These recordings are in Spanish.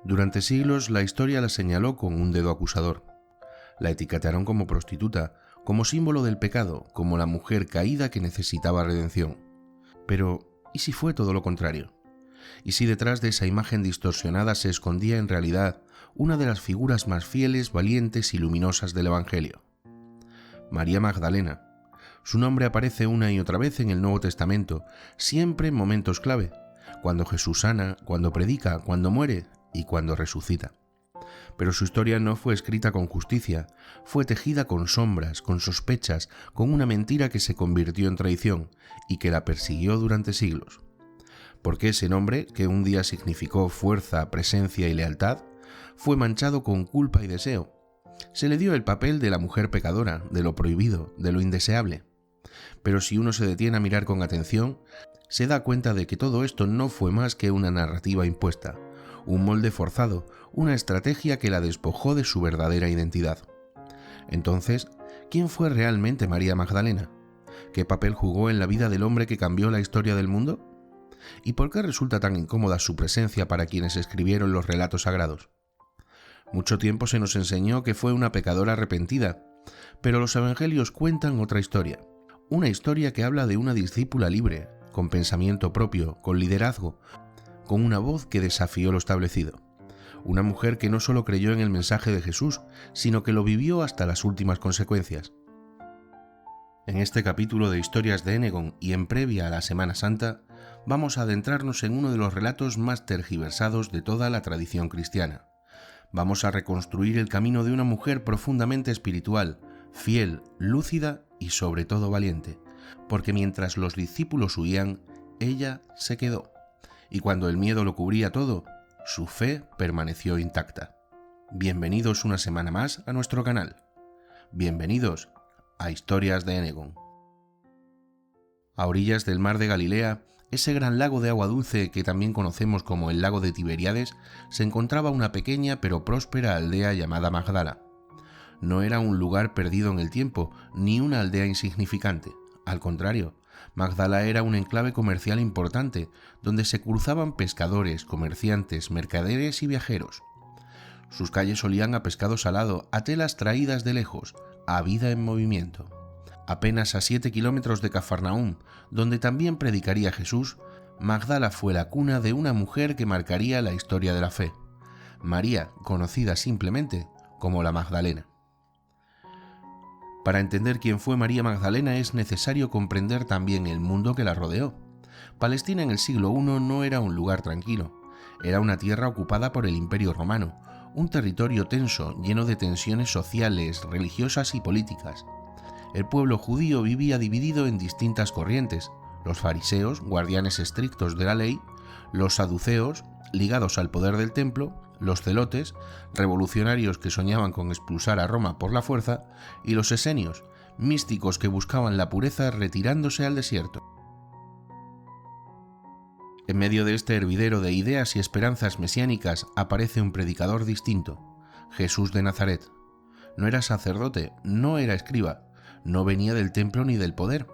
Durante siglos la historia la señaló con un dedo acusador. La etiquetaron como prostituta, como símbolo del pecado, como la mujer caída que necesitaba redención. Pero, ¿y si fue todo lo contrario? ¿Y si detrás de esa imagen distorsionada se escondía en realidad una de las figuras más fieles, valientes y luminosas del Evangelio? María Magdalena. Su nombre aparece una y otra vez en el Nuevo Testamento, siempre en momentos clave, cuando Jesús sana, cuando predica, cuando muere y cuando resucita. Pero su historia no fue escrita con justicia, fue tejida con sombras, con sospechas, con una mentira que se convirtió en traición y que la persiguió durante siglos. Porque ese nombre, que un día significó fuerza, presencia y lealtad, fue manchado con culpa y deseo. Se le dio el papel de la mujer pecadora, de lo prohibido, de lo indeseable. Pero si uno se detiene a mirar con atención, se da cuenta de que todo esto no fue más que una narrativa impuesta, un molde forzado, una estrategia que la despojó de su verdadera identidad. Entonces, ¿quién fue realmente María Magdalena? ¿Qué papel jugó en la vida del hombre que cambió la historia del mundo? ¿Y por qué resulta tan incómoda su presencia para quienes escribieron los relatos sagrados? Mucho tiempo se nos enseñó que fue una pecadora arrepentida, pero los evangelios cuentan otra historia. Una historia que habla de una discípula libre, con pensamiento propio, con liderazgo, con una voz que desafió lo establecido. Una mujer que no solo creyó en el mensaje de Jesús, sino que lo vivió hasta las últimas consecuencias. En este capítulo de Historias de Énegon y en previa a la Semana Santa, vamos a adentrarnos en uno de los relatos más tergiversados de toda la tradición cristiana. Vamos a reconstruir el camino de una mujer profundamente espiritual, fiel, lúcida y sobre todo valiente, porque mientras los discípulos huían, ella se quedó. Y cuando el miedo lo cubría todo, su fe permaneció intacta. Bienvenidos una semana más a nuestro canal. Bienvenidos a Historias de Énegon. A orillas del mar de Galilea, ese gran lago de agua dulce que también conocemos como el lago de Tiberíades, se encontraba una pequeña pero próspera aldea llamada Magdala. No era un lugar perdido en el tiempo, ni una aldea insignificante. Al contrario, Magdala era un enclave comercial importante, donde se cruzaban pescadores, comerciantes, mercaderes y viajeros. Sus calles olían a pescado salado, a telas traídas de lejos, a vida en movimiento. Apenas a 7 kilómetros de Cafarnaúm, donde también predicaría Jesús, Magdala fue la cuna de una mujer que marcaría la historia de la fe. María, conocida simplemente como la Magdalena. Para entender quién fue María Magdalena es necesario comprender también el mundo que la rodeó. Palestina en el siglo I no era un lugar tranquilo. Era una tierra ocupada por el Imperio Romano, un territorio tenso, lleno de tensiones sociales, religiosas y políticas. El pueblo judío vivía dividido en distintas corrientes: los fariseos, guardianes estrictos de la ley; los saduceos, ligados al poder del templo; los celotes, revolucionarios que soñaban con expulsar a Roma por la fuerza; y los esenios, místicos que buscaban la pureza retirándose al desierto. En medio de este hervidero de ideas y esperanzas mesiánicas aparece un predicador distinto: Jesús de Nazaret. No era sacerdote, no era escriba, no venía del templo ni del poder.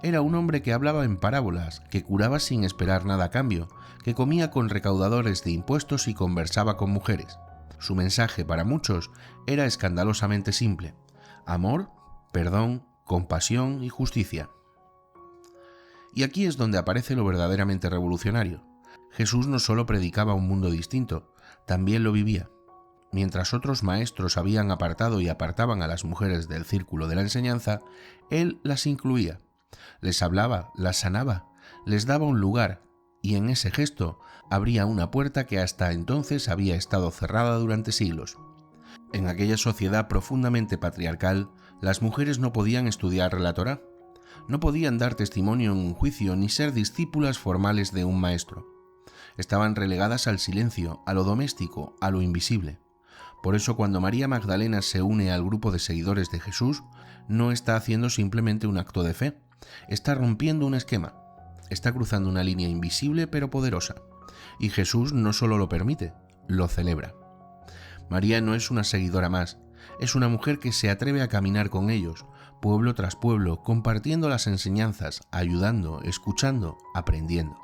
Era un hombre que hablaba en parábolas, que curaba sin esperar nada a cambio, que comía con recaudadores de impuestos y conversaba con mujeres. Su mensaje para muchos era escandalosamente simple: amor, perdón, compasión y justicia. Y aquí es donde aparece lo verdaderamente revolucionario. Jesús no solo predicaba un mundo distinto, también lo vivía. Mientras otros maestros habían apartado y apartaban a las mujeres del círculo de la enseñanza, él las incluía. Les hablaba, las sanaba, les daba un lugar, y en ese gesto abría una puerta que hasta entonces había estado cerrada durante siglos. En aquella sociedad profundamente patriarcal, las mujeres no podían estudiar la Torá, no podían dar testimonio en un juicio ni ser discípulas formales de un maestro. Estaban relegadas al silencio, a lo doméstico, a lo invisible. Por eso cuando María Magdalena se une al grupo de seguidores de Jesús, no está haciendo simplemente un acto de fe, está rompiendo un esquema, está cruzando una línea invisible pero poderosa. Y Jesús no solo lo permite, lo celebra. María no es una seguidora más, es una mujer que se atreve a caminar con ellos, pueblo tras pueblo, compartiendo las enseñanzas, ayudando, escuchando, aprendiendo.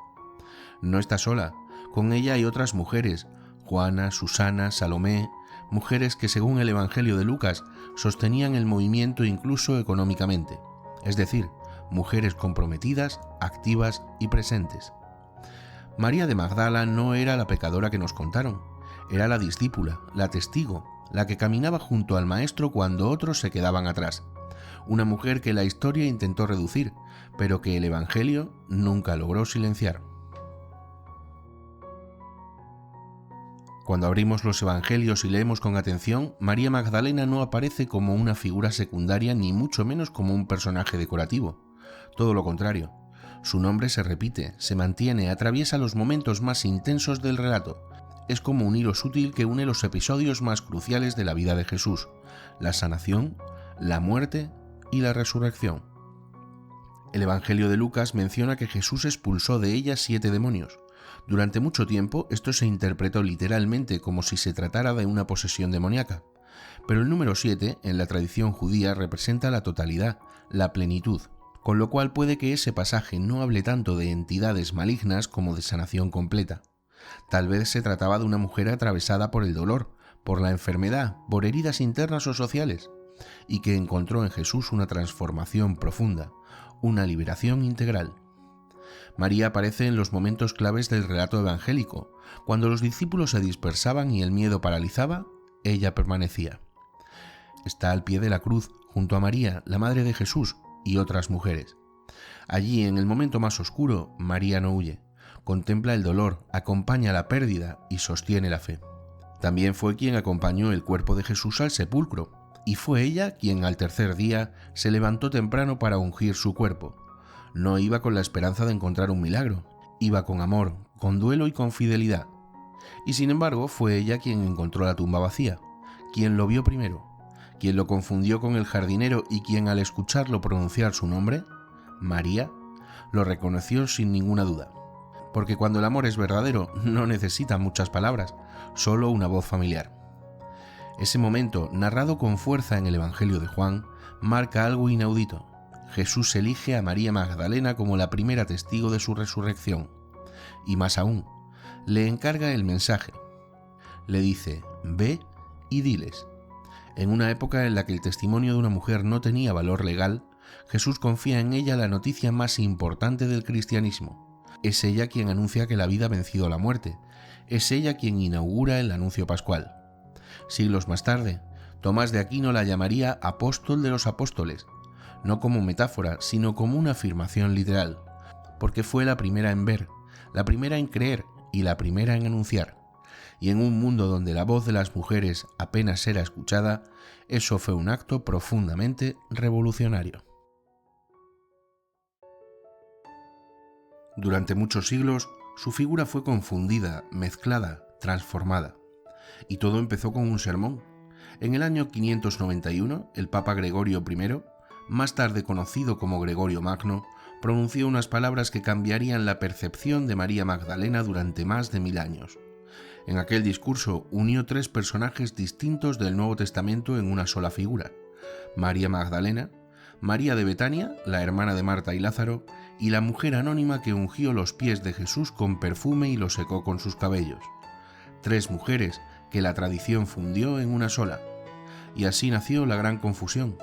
No está sola, con ella hay otras mujeres, Juana, Susana, Salomé, mujeres que según el Evangelio de Lucas sostenían el movimiento incluso económicamente, es decir, mujeres comprometidas, activas y presentes. María de Magdala no era la pecadora que nos contaron, era la discípula, la testigo, la que caminaba junto al Maestro cuando otros se quedaban atrás. Una mujer que la historia intentó reducir, pero que el Evangelio nunca logró silenciar. Cuando abrimos los Evangelios y leemos con atención, María Magdalena no aparece como una figura secundaria ni mucho menos como un personaje decorativo. Todo lo contrario. Su nombre se repite, se mantiene, atraviesa los momentos más intensos del relato. Es como un hilo sutil que une los episodios más cruciales de la vida de Jesús: la sanación, la muerte y la resurrección. El Evangelio de Lucas menciona que Jesús expulsó de ella 7 demonios. Durante mucho tiempo esto se interpretó literalmente como si se tratara de una posesión demoníaca. Pero el número 7 en la tradición judía representa la totalidad, la plenitud, con lo cual puede que ese pasaje no hable tanto de entidades malignas como de sanación completa. Tal vez se trataba de una mujer atravesada por el dolor, por la enfermedad, por heridas internas o sociales, y que encontró en Jesús una transformación profunda, una liberación integral. María aparece en los momentos claves del relato evangélico. Cuando los discípulos se dispersaban y el miedo paralizaba, ella permanecía. Está al pie de la cruz, junto a María, la madre de Jesús, y otras mujeres. Allí, en el momento más oscuro, María no huye. Contempla el dolor, acompaña la pérdida y sostiene la fe. También fue quien acompañó el cuerpo de Jesús al sepulcro, y fue ella quien al tercer día se levantó temprano para ungir su cuerpo. No iba con la esperanza de encontrar un milagro, iba con amor, con duelo y con fidelidad. Y sin embargo fue ella quien encontró la tumba vacía, quien lo vio primero, quien lo confundió con el jardinero y quien al escucharlo pronunciar su nombre, María, lo reconoció sin ninguna duda. Porque cuando el amor es verdadero no necesita muchas palabras, solo una voz familiar. Ese momento, narrado con fuerza en el Evangelio de Juan, marca algo inaudito. Jesús elige a María Magdalena como la primera testigo de su resurrección. Y más aún, le encarga el mensaje. Le dice: ve y diles. En una época en la que el testimonio de una mujer no tenía valor legal, Jesús confía en ella la noticia más importante del cristianismo. Es ella quien anuncia que la vida ha vencido a la muerte. Es ella quien inaugura el anuncio pascual. Siglos más tarde, Tomás de Aquino la llamaría apóstol de los apóstoles, no como metáfora, sino como una afirmación literal, porque fue la primera en ver, la primera en creer y la primera en anunciar. Y en un mundo donde la voz de las mujeres apenas era escuchada, eso fue un acto profundamente revolucionario. Durante muchos siglos, su figura fue confundida, mezclada, transformada. Y todo empezó con un sermón. En el año 591, el Papa Gregorio I, más tarde conocido como Gregorio Magno, pronunció unas palabras que cambiarían la percepción de María Magdalena durante más de 1000 años. En aquel discurso unió 3 personajes distintos del Nuevo Testamento en una sola figura: María Magdalena, María de Betania, la hermana de Marta y Lázaro, y la mujer anónima que ungió los pies de Jesús con perfume y los secó con sus cabellos. 3 mujeres que la tradición fundió en una sola. Y así nació la gran confusión.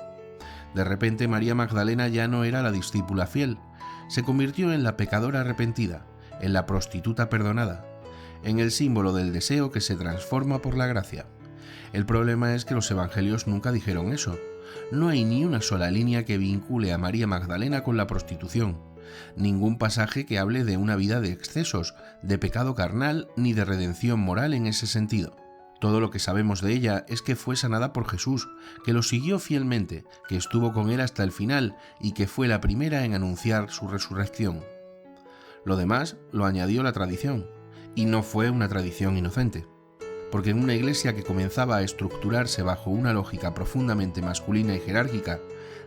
De repente María Magdalena ya no era la discípula fiel, se convirtió en la pecadora arrepentida, en la prostituta perdonada, en el símbolo del deseo que se transforma por la gracia. El problema es que los evangelios nunca dijeron eso. No hay ni una sola línea que vincule a María Magdalena con la prostitución, ningún pasaje que hable de una vida de excesos, de pecado carnal ni de redención moral en ese sentido. Todo lo que sabemos de ella es que fue sanada por Jesús, que lo siguió fielmente, que estuvo con él hasta el final y que fue la primera en anunciar su resurrección. Lo demás lo añadió la tradición, y no fue una tradición inocente, porque en una iglesia que comenzaba a estructurarse bajo una lógica profundamente masculina y jerárquica,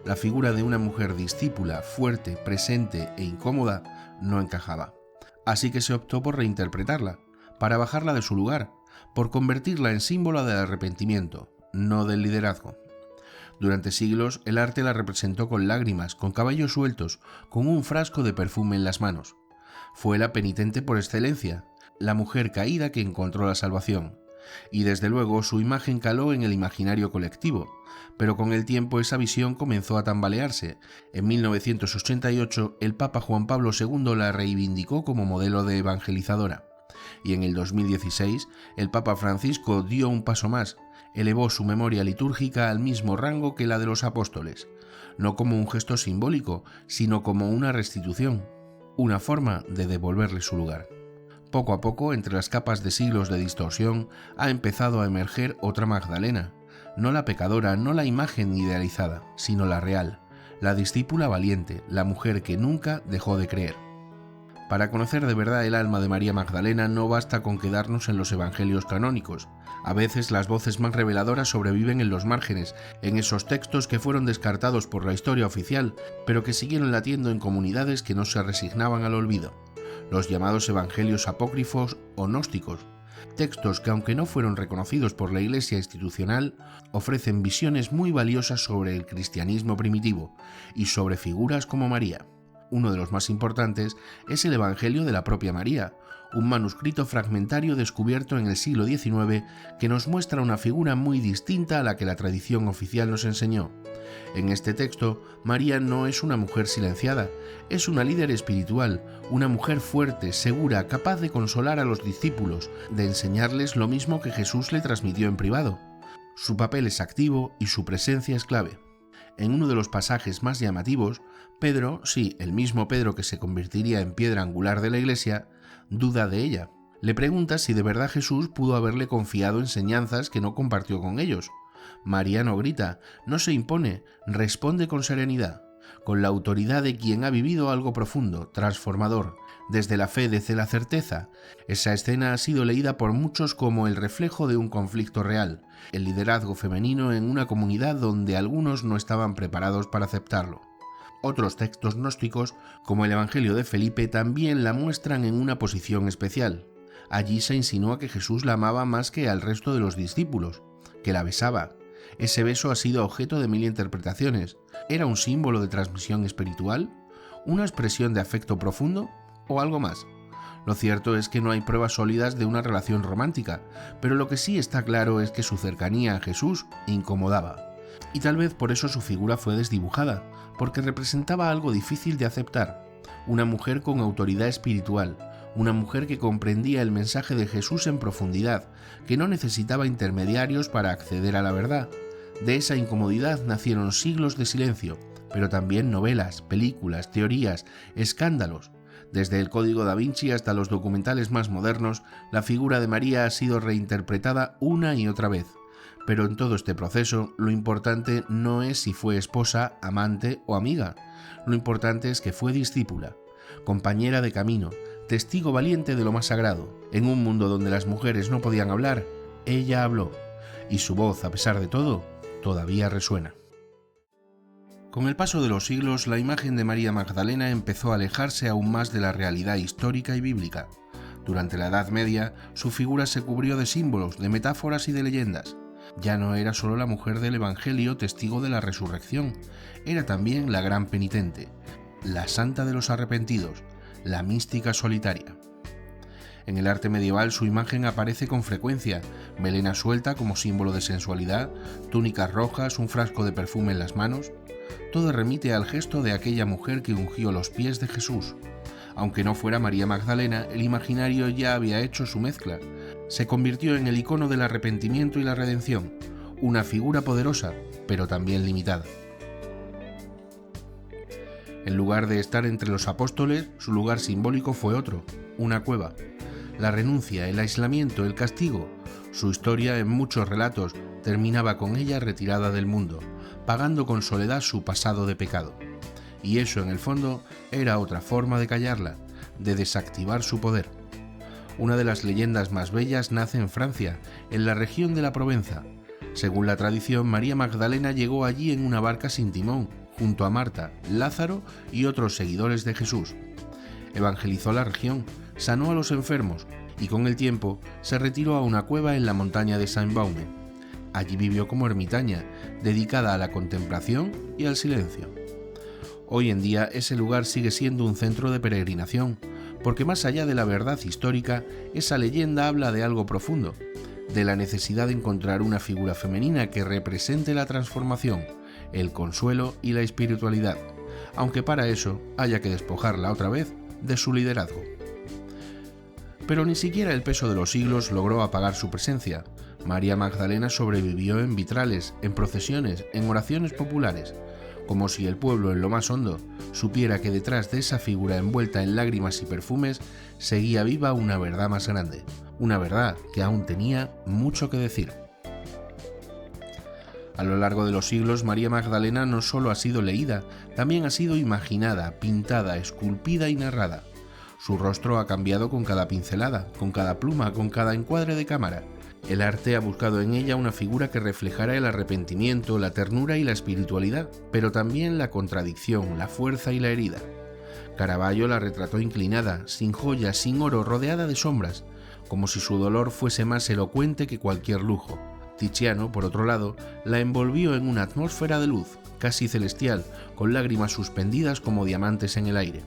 la figura de una mujer discípula, fuerte, presente e incómoda no encajaba. Así que se optó por reinterpretarla, para bajarla de su lugar, por convertirla en símbolo del arrepentimiento, no del liderazgo. Durante siglos el arte la representó con lágrimas, con cabellos sueltos, con un frasco de perfume en las manos. Fue la penitente por excelencia, la mujer caída que encontró la salvación. Y desde luego su imagen caló en el imaginario colectivo, pero con el tiempo esa visión comenzó a tambalearse. En 1988 el Papa Juan Pablo II la reivindicó como modelo de evangelizadora. Y en el 2016 el Papa Francisco dio un paso más, elevó su memoria litúrgica al mismo rango que la de los apóstoles, no como un gesto simbólico, sino como una restitución, una forma de devolverle su lugar. Poco a poco, entre las capas de siglos de distorsión, ha empezado a emerger otra Magdalena, no la pecadora, no la imagen idealizada, sino la real, la discípula valiente, la mujer que nunca dejó de creer. Para conocer de verdad el alma de María Magdalena no basta con quedarnos en los evangelios canónicos. A veces las voces más reveladoras sobreviven en los márgenes, en esos textos que fueron descartados por la historia oficial, pero que siguieron latiendo en comunidades que no se resignaban al olvido. Los llamados evangelios apócrifos o gnósticos, textos que aunque no fueron reconocidos por la Iglesia institucional, ofrecen visiones muy valiosas sobre el cristianismo primitivo y sobre figuras como María. Uno de los más importantes es el Evangelio de la propia María, un manuscrito fragmentario descubierto en el siglo XIX que nos muestra una figura muy distinta a la que la tradición oficial nos enseñó. En este texto, María no es una mujer silenciada, es una líder espiritual, una mujer fuerte, segura, capaz de consolar a los discípulos, de enseñarles lo mismo que Jesús le transmitió en privado. Su papel es activo y su presencia es clave. En uno de los pasajes más llamativos, Pedro, sí, el mismo Pedro que se convertiría en piedra angular de la Iglesia, duda de ella. Le pregunta si de verdad Jesús pudo haberle confiado enseñanzas que no compartió con ellos. María no grita, no se impone, responde con serenidad, con la autoridad de quien ha vivido algo profundo, transformador, desde la fe, desde la certeza. Esa escena ha sido leída por muchos como el reflejo de un conflicto real, el liderazgo femenino en una comunidad donde algunos no estaban preparados para aceptarlo. Otros textos gnósticos, como el Evangelio de Felipe, también la muestran en una posición especial. Allí se insinúa que Jesús la amaba más que al resto de los discípulos, que la besaba. Ese beso ha sido objeto de 1000 interpretaciones. ¿Era un símbolo de transmisión espiritual? ¿Una expresión de afecto profundo? ¿O algo más? Lo cierto es que no hay pruebas sólidas de una relación romántica, pero lo que sí está claro es que su cercanía a Jesús incomodaba. Y tal vez por eso su figura fue desdibujada, porque representaba algo difícil de aceptar. Una mujer con autoridad espiritual, una mujer que comprendía el mensaje de Jesús en profundidad, que no necesitaba intermediarios para acceder a la verdad. De esa incomodidad nacieron siglos de silencio, pero también novelas, películas, teorías, escándalos. Desde el Código Da Vinci hasta los documentales más modernos, la figura de María ha sido reinterpretada una y otra vez. Pero en todo este proceso, lo importante no es si fue esposa, amante o amiga. Lo importante es que fue discípula, compañera de camino, testigo valiente de lo más sagrado. En un mundo donde las mujeres no podían hablar, ella habló, y su voz, a pesar de todo, todavía resuena. Con el paso de los siglos, la imagen de María Magdalena empezó a alejarse aún más de la realidad histórica y bíblica. Durante la Edad Media, su figura se cubrió de símbolos, de metáforas y de leyendas. Ya no era solo la mujer del Evangelio testigo de la resurrección, era también la gran penitente, la santa de los arrepentidos, la mística solitaria. En el arte medieval su imagen aparece con frecuencia, melena suelta como símbolo de sensualidad, túnicas rojas, un frasco de perfume en las manos. Todo remite al gesto de aquella mujer que ungió los pies de Jesús. Aunque no fuera María Magdalena, el imaginario ya había hecho su mezcla. Se convirtió en el icono del arrepentimiento y la redención, una figura poderosa, pero también limitada. En lugar de estar entre los apóstoles, su lugar simbólico fue otro, una cueva. La renuncia, el aislamiento, el castigo. Su historia, en muchos relatos, terminaba con ella retirada del mundo, pagando con soledad su pasado de pecado. Y eso, en el fondo, era otra forma de callarla, de desactivar su poder. Una de las leyendas más bellas nace en Francia, en la región de la Provenza. Según la tradición, María Magdalena llegó allí en una barca sin timón, junto a Marta, Lázaro y otros seguidores de Jesús. Evangelizó la región, sanó a los enfermos y con el tiempo se retiró a una cueva en la montaña de Saint-Baume. Allí vivió como ermitaña, dedicada a la contemplación y al silencio. Hoy en día ese lugar sigue siendo un centro de peregrinación, porque más allá de la verdad histórica, esa leyenda habla de algo profundo, de la necesidad de encontrar una figura femenina que represente la transformación, el consuelo y la espiritualidad, aunque para eso haya que despojarla otra vez de su liderazgo. Pero ni siquiera el peso de los siglos logró apagar su presencia. María Magdalena sobrevivió en vitrales, en procesiones, en oraciones populares, como si el pueblo en lo más hondo supiera que detrás de esa figura envuelta en lágrimas y perfumes seguía viva una verdad más grande, una verdad que aún tenía mucho que decir. A lo largo de los siglos, María Magdalena no solo ha sido leída, también ha sido imaginada, pintada, esculpida y narrada. Su rostro ha cambiado con cada pincelada, con cada pluma, con cada encuadre de cámara. El arte ha buscado en ella una figura que reflejara el arrepentimiento, la ternura y la espiritualidad, pero también la contradicción, la fuerza y la herida. Caravaggio la retrató inclinada, sin joyas, sin oro, rodeada de sombras, como si su dolor fuese más elocuente que cualquier lujo. Tiziano, por otro lado, la envolvió en una atmósfera de luz, casi celestial, con lágrimas suspendidas como diamantes en el aire.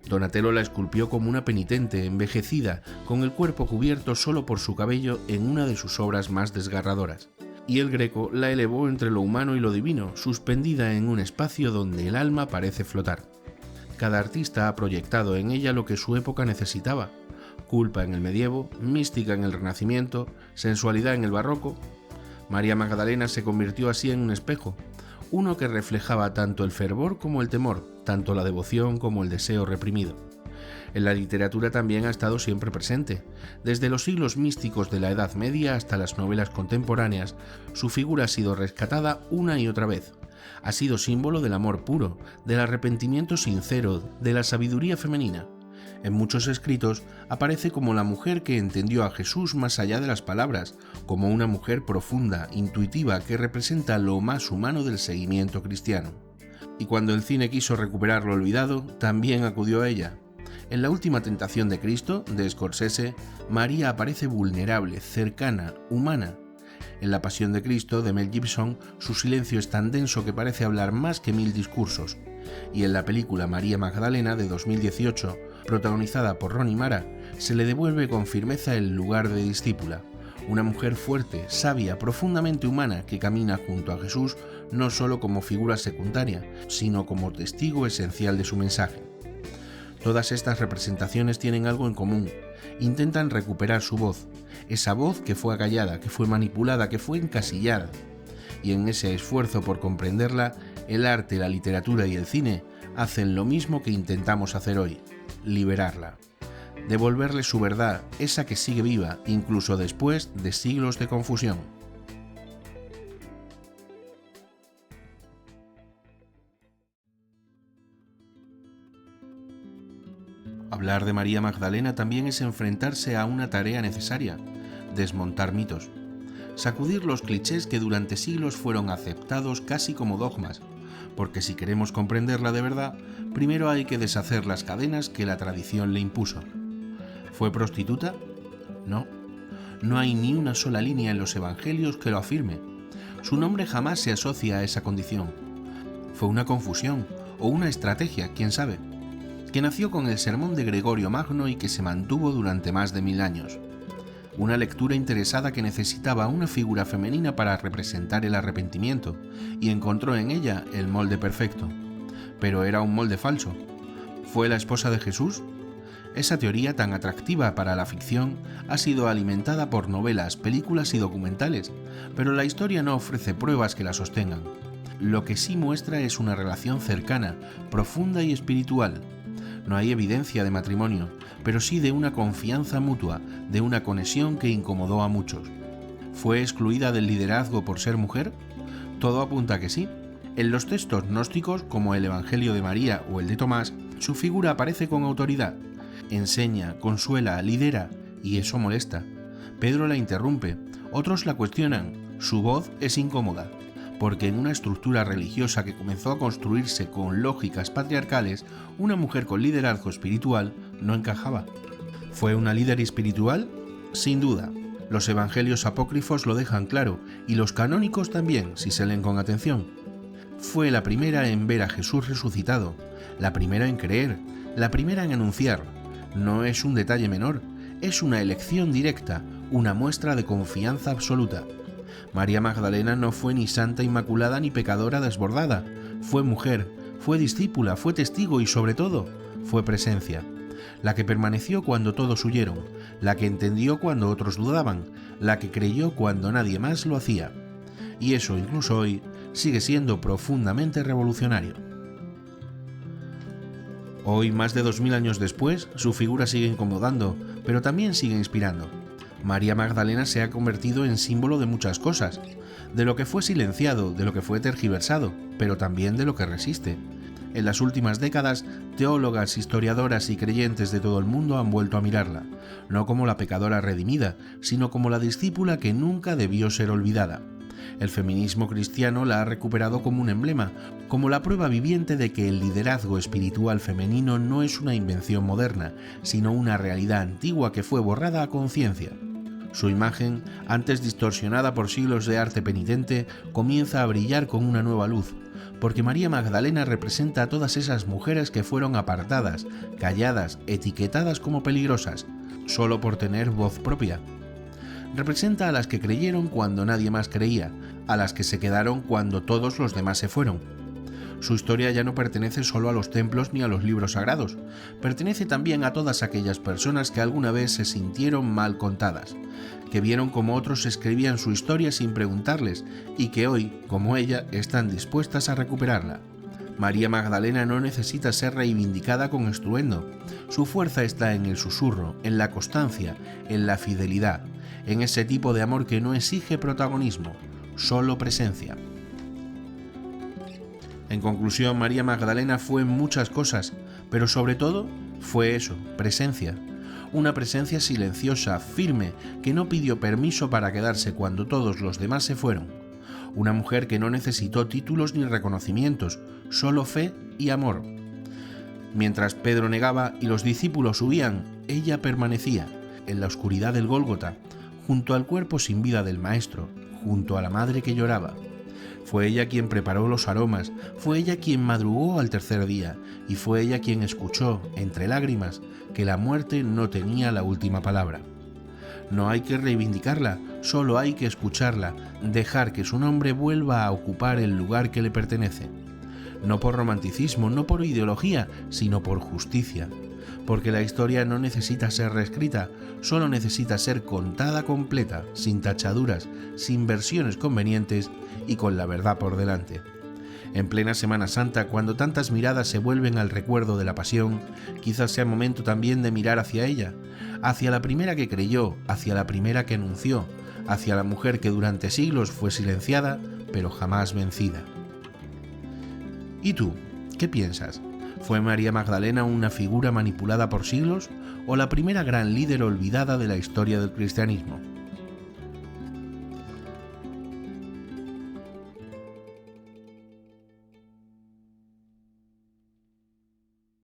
Donatello la esculpió como una penitente, envejecida, con el cuerpo cubierto solo por su cabello en una de sus obras más desgarradoras. Y el Greco la elevó entre lo humano y lo divino, suspendida en un espacio donde el alma parece flotar. Cada artista ha proyectado en ella lo que su época necesitaba: culpa en el medievo, mística en el Renacimiento, sensualidad en el Barroco. María Magdalena se convirtió así en un espejo, uno que reflejaba tanto el fervor como el temor, tanto la devoción como el deseo reprimido. En la literatura también ha estado siempre presente. Desde los siglos místicos de la Edad Media hasta las novelas contemporáneas, su figura ha sido rescatada una y otra vez. Ha sido símbolo del amor puro, del arrepentimiento sincero, de la sabiduría femenina. En muchos escritos aparece como la mujer que entendió a Jesús más allá de las palabras, como una mujer profunda, intuitiva, que representa lo más humano del seguimiento cristiano. Y cuando el cine quiso recuperar lo olvidado, también acudió a ella. En La última tentación de Cristo, de Scorsese, María aparece vulnerable, cercana, humana. En La pasión de Cristo, de Mel Gibson, su silencio es tan denso que parece hablar más que 1000 discursos. Y en la película María Magdalena, de 2018, protagonizada por Rooney Mara, se le devuelve con firmeza el lugar de discípula. Una mujer fuerte, sabia, profundamente humana que camina junto a Jesús no solo como figura secundaria, sino como testigo esencial de su mensaje. Todas estas representaciones tienen algo en común: intentan recuperar su voz, esa voz que fue acallada, que fue manipulada, que fue encasillada. Y en ese esfuerzo por comprenderla, el arte, la literatura y el cine hacen lo mismo que intentamos hacer hoy: liberarla. Devolverle su verdad, esa que sigue viva, incluso después de siglos de confusión. Hablar de María Magdalena también es enfrentarse a una tarea necesaria: desmontar mitos. Sacudir los clichés que durante siglos fueron aceptados casi como dogmas, porque si queremos comprenderla de verdad, primero hay que deshacer las cadenas que la tradición le impuso. ¿Fue prostituta? No. No hay ni una sola línea en los evangelios que lo afirme. Su nombre jamás se asocia a esa condición. Fue una confusión o una estrategia, quién sabe, que nació con el sermón de Gregorio Magno y que se mantuvo durante más de 1000 años. Una lectura interesada que necesitaba una figura femenina para representar el arrepentimiento, y encontró en ella el molde perfecto. Pero era un molde falso. ¿Fue la esposa de Jesús? Esa teoría tan atractiva para la ficción ha sido alimentada por novelas, películas y documentales, pero la historia no ofrece pruebas que la sostengan. Lo que sí muestra es una relación cercana, profunda y espiritual. No hay evidencia de matrimonio, pero sí de una confianza mutua, de una conexión que incomodó a muchos. ¿Fue excluida del liderazgo por ser mujer? Todo apunta a que sí. En los textos gnósticos, como el Evangelio de María o el de Tomás, su figura aparece con autoridad. Enseña, consuela, lidera, y eso molesta. Pedro la interrumpe, otros la cuestionan, su voz es incómoda, porque en una estructura religiosa que comenzó a construirse con lógicas patriarcales, una mujer con liderazgo espiritual no encajaba. ¿Fue una líder espiritual? Sin duda. Los evangelios apócrifos lo dejan claro, y los canónicos también, si se leen con atención. Fue la primera en ver a Jesús resucitado, la primera en creer, la primera en anunciar. No es un detalle menor, es una elección directa, una muestra de confianza absoluta. María Magdalena no fue ni santa inmaculada ni pecadora desbordada, fue mujer, fue discípula, fue testigo y sobre todo, fue presencia. La que permaneció cuando todos huyeron, la que entendió cuando otros dudaban, la que creyó cuando nadie más lo hacía. Y eso, incluso hoy, sigue siendo profundamente revolucionario. Hoy, más de 2000 años después, su figura sigue incomodando, pero también sigue inspirando. María Magdalena se ha convertido en símbolo de muchas cosas, de lo que fue silenciado, de lo que fue tergiversado, pero también de lo que resiste. En las últimas décadas, teólogas, historiadoras y creyentes de todo el mundo han vuelto a mirarla, no como la pecadora redimida, sino como la discípula que nunca debió ser olvidada. El feminismo cristiano la ha recuperado como un emblema, como la prueba viviente de que el liderazgo espiritual femenino no es una invención moderna, sino una realidad antigua que fue borrada a conciencia. Su imagen, antes distorsionada por siglos de arte penitente, comienza a brillar con una nueva luz, porque María Magdalena representa a todas esas mujeres que fueron apartadas, calladas, etiquetadas como peligrosas, solo por tener voz propia. Representa a las que creyeron cuando nadie más creía, a las que se quedaron cuando todos los demás se fueron. Su historia ya no pertenece solo a los templos ni a los libros sagrados, pertenece también a todas aquellas personas que alguna vez se sintieron mal contadas, que vieron cómo otros escribían su historia sin preguntarles y que hoy, como ella, están dispuestas a recuperarla. María Magdalena no necesita ser reivindicada con estruendo. Su fuerza está en el susurro, en la constancia, en la fidelidad, en ese tipo de amor que no exige protagonismo, solo presencia. En conclusión, María Magdalena fue muchas cosas, pero sobre todo fue eso, presencia. Una presencia silenciosa, firme, que no pidió permiso para quedarse cuando todos los demás se fueron. Una mujer que no necesitó títulos ni reconocimientos, solo fe y amor. Mientras Pedro negaba y los discípulos huían, ella permanecía, en la oscuridad del Gólgota, junto al cuerpo sin vida del Maestro, junto a la madre que lloraba. Fue ella quien preparó los aromas, fue ella quien madrugó al tercer día, y fue ella quien escuchó, entre lágrimas, que la muerte no tenía la última palabra. No hay que reivindicarla, solo hay que escucharla, dejar que su nombre vuelva a ocupar el lugar que le pertenece. No por romanticismo, no por ideología, sino por justicia. Porque la historia no necesita ser reescrita, solo necesita ser contada completa, sin tachaduras, sin versiones convenientes y con la verdad por delante. En plena Semana Santa, cuando tantas miradas se vuelven al recuerdo de la Pasión, quizás sea momento también de mirar hacia ella, hacia la primera que creyó, hacia la primera que anunció, hacia la mujer que durante siglos fue silenciada, pero jamás vencida. ¿Y tú? ¿Qué piensas? ¿Fue María Magdalena una figura manipulada por siglos o la primera gran líder olvidada de la historia del cristianismo?